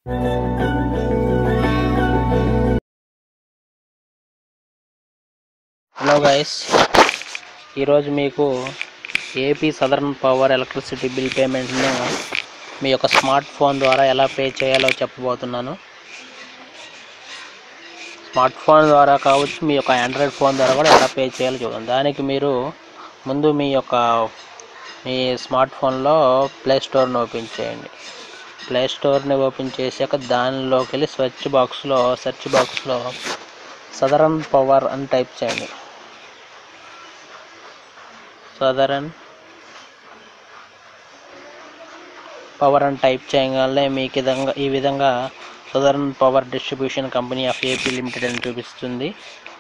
Hello guys, ఈరోజు మీకు AP southern power electricity bill పేమెంట్ను మీ యొక్క స్మార్ట్ ఫోన్ ద్వారా ఎలా పే చేయాలో చెప్పబోతున్నాను. స్మార్ట్ ఫోన్ ద్వారా కావచ్చు, మీ యొక్క ఆండ్రాయిడ్ ఫోన్ ద్వారా కూడా ఎలా పే చేయాలో చూద్దాం. దానికి మీరు ముందు మీ స్మార్ట్ ఫోన్లో ప్లే స్టోర్ని ఓపెన్ చేయండి. ప్లే స్టోర్ని ఓపెన్ చేశాక దానిలోకి వెళ్ళి సెర్చ్ బాక్స్లో సదరన్ పవర్ అని టైప్ చేయండి. సదరన్ పవర్ అని టైప్ చేయగానే మీకు ఈ విధంగా southern power distribution company of AP limited అని చూపిస్తుంది.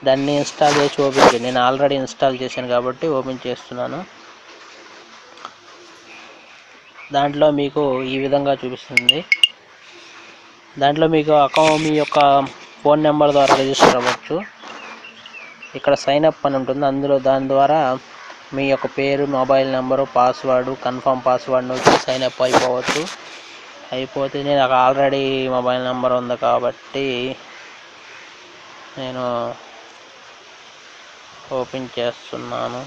దాన్ని ఇన్స్టాల్ చేసి ఓపెన్ చేయండి. నేను ఆల్రెడీ ఇన్స్టాల్ చేశాను కాబట్టి ఓపెన్ చేస్తున్నాను. దాంట్లో మీకు ఈ విధంగా చూపిస్తుంది. దాంట్లో మీకు మీ యొక్క ఫోన్ నెంబర్ ద్వారా రిజిస్టర్ అవ్వచ్చు. ఇక్కడ సైన్ అప్ అని ఉంటుంది. దాని ద్వారా మీ యొక్క పేరు, mobile number, password, confirm password వచ్చి సైన్ అప్ అయిపోతే నాకు ఆల్రెడీ మొబైల్ నెంబర్ ఉంది కాబట్టి నేను ఓపెన్ చేస్తున్నాను.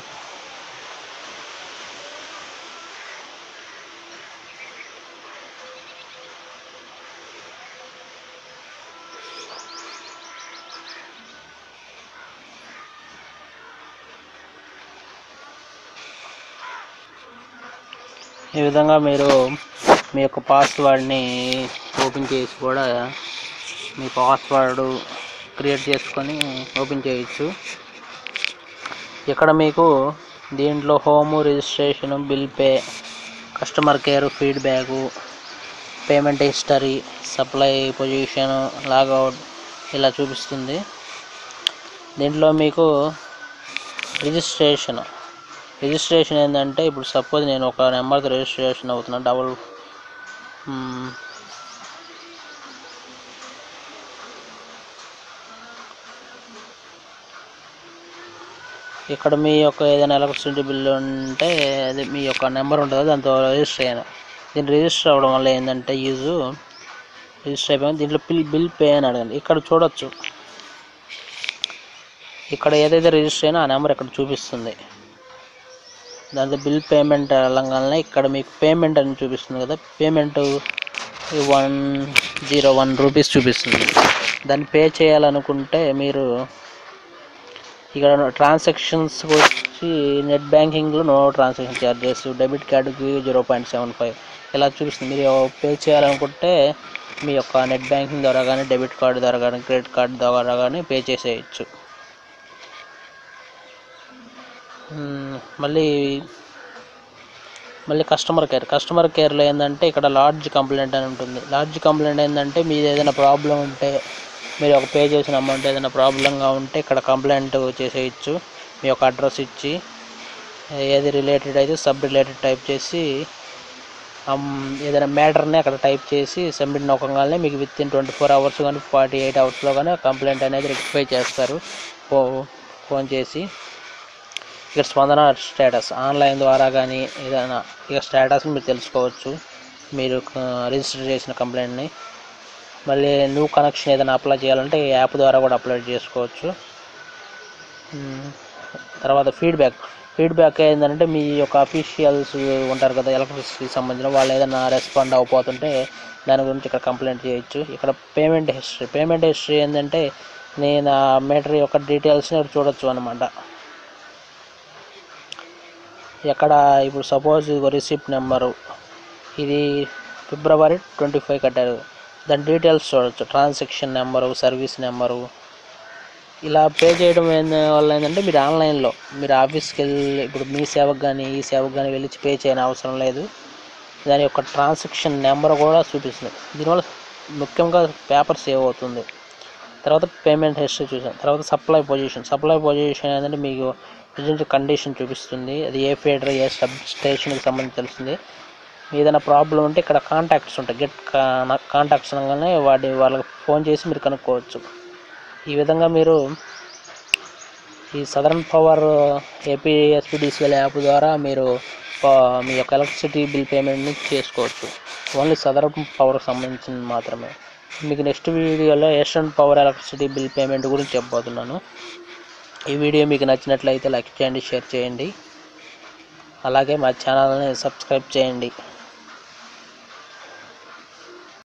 ఈ విధంగా మీరు మీ యొక్క పాస్వర్డ్ని ఓపెన్ చేసి కూడా మీ పాస్వర్డ్ క్రియేట్ చేసుకొని ఓపెన్ చేయొచ్చు. ఇక్కడ మీకు దీంట్లో home, registration, bill pay, customer care, feedback, payment history, supply position, logout ఇలా చూపిస్తుంది. దీంట్లో మీకు రిజిస్ట్రేషన్ ఏంటంటే, ఇప్పుడు సపోజ్ నేను ఒక నెంబర్తో రిజిస్ట్రేషన్ అవుతున్నా. ఇక్కడ మీ యొక్క ఏదైనా ఎలక్ట్రిసిటీ బిల్లు ఉంటే అది మీ యొక్క నెంబర్ ఉంటుంది, దాంతో రిజిస్టర్ అయ్యాను. దీన్ని రిజిస్టర్ అవ్వడం వల్ల ఏంటంటే రిజిస్టర్ అయిపోయింది. దీంట్లో బిల్ పే అని అడగండి. ఇక్కడ చూడొచ్చు, ఇక్కడ ఏదైతే రిజిస్టర్ అయినా ఆ నెంబర్ ఇక్కడ చూపిస్తుంది. దాంతో బిల్ పేమెంట్ వెళ్ళగానే ఇక్కడ మీకు పేమెంట్ అని చూపిస్తుంది కదా, పేమెంట్ 101 రూపీస్ చూపిస్తుంది. దాన్ని పే చేయాలనుకుంటే మీరు ఇక్కడ ట్రాన్సాక్షన్స్ వచ్చి నెట్ బ్యాంకింగ్లో నో ట్రాన్సాక్షన్ ఛార్జెస్, డెబిట్ కార్డుకి 0.75 ఇలా చూపిస్తుంది. మీరు పే చేయాలనుకుంటే మీ యొక్క నెట్ బ్యాంకింగ్ ద్వారా కానీ, డెబిట్ కార్డు ద్వారా కానీ, క్రెడిట్ కార్డు ద్వారా కానీ పే చేసేయచ్చు. మళ్ళీ కస్టమర్ కేర్లో ఏంటంటే ఇక్కడ లార్జ్ కంప్లైంట్ అని ఉంటుంది. లార్జ్ కంప్లైంట్ ఏంటంటే మీది ఏదైనా ప్రాబ్లం ఉంటే, మీరు ఒక పే చేసిన అమౌంట్ ఏదైనా ప్రాబ్లంగా ఉంటే ఇక్కడ కంప్లైంట్ చేసేయచ్చు. మీ యొక్క అడ్రస్ ఇచ్చి ఏది రిలేటెడ్ అయితే సబ్ రిలేటెడ్ టైప్ చేసి ఏదైనా మ్యాటర్ని అక్కడ టైప్ చేసి సబ్మిట్ నొక్కగానే మీకు వితిన్ 24 అవర్స్ కానీ 48 అవర్స్లో కానీ కంప్లైంట్ అనేది రెక్టిఫై చేస్తారు ఫోన్ చేసి. ఇక్కడ స్పందన స్టేటస్ ఆన్లైన్ ద్వారా కానీ ఏదైనా ఇక స్టేటస్ని మీరు తెలుసుకోవచ్చు, మీరు రిజిస్టర్ చేసిన కంప్లైంట్ని. మళ్ళీ న్యూ కనెక్షన్ ఏదైనా అప్లై చేయాలంటే ఈ యాప్ ద్వారా కూడా అప్లై చేసుకోవచ్చు. తర్వాత ఫీడ్బ్యాక్ ఏంటంటే మీ యొక్క అఫీషియల్స్ ఉంటారు కదా ఎలక్ట్రిసిటీకి సంబంధించిన, వాళ్ళు ఏదైనా రెస్పాండ్ అవ్వకపోతుంటే దాని గురించి ఇక్కడ కంప్లైంట్ చేయొచ్చు. ఇక్కడ పేమెంట్ హిస్టరీ ఏంటంటే నేను ఆ మీటర్ యొక్క డీటెయిల్స్ని చూడొచ్చు అనమాట. ఎక్కడ ఇప్పుడు సపోజ్ రిసిప్ట్ నెంబరు, ఇది February 25 కట్టారు, దాని డీటెయిల్స్ చూడవచ్చు. ట్రాన్సాక్షన్ నెంబరు, సర్వీస్ నెంబరు ఇలా పే చేయడం వల్ల ఏంటంటే మీరు ఆన్లైన్లో మీరు ఆఫీస్కి వెళ్ళి ఇప్పుడు మీ సేవకు కానీ ఈ సేవకు కానీ వెళ్ళి పే చేయని అవసరం లేదు. దాని యొక్క ట్రాన్సాక్షన్ నెంబర్ కూడా చూపిస్తుంది. దీనివల్ల ముఖ్యంగా పేపర్ సేవ్ అవుతుంది. తర్వాత పేమెంట్ హిస్టరీ చూసాం. తర్వాత సప్లై పొజిషన్ ఏంటంటే మీకు ప్రజెంట్ కండిషన్ చూపిస్తుంది. అది ఏ ఫీడర్, ఏ సబ్ స్టేషన్కి సంబంధించి తెలుస్తుంది. ఏదైనా ప్రాబ్లం ఉంటే ఇక్కడ కాంటాక్ట్స్ ఉంటాయి. గెట్ కాంటాక్ట్స్ అనగానే వాళ్ళకి ఫోన్ చేసి మీరు కనుక్కోవచ్చు. ఈ విధంగా మీరు ఈ southern power AP SPDCL app ద్వారా మీరు మీ యొక్క ఎలక్ట్రిసిటీ బిల్ పేమెంట్ని చేసుకోవచ్చు. ఓన్లీ సదరన్ పవర్కి సంబంధించింది మాత్రమే. మీకు నెక్స్ట్ వీడియోలో Asian power electricity bill payment గురించి చెప్పబోతున్నాను. ఈ వీడియో మీకు నచ్చినట్లయితే లైక్ చేయండి, షేర్ చేయండి, అలాగే మా ఛానల్ని సబ్స్క్రైబ్ చేయండి.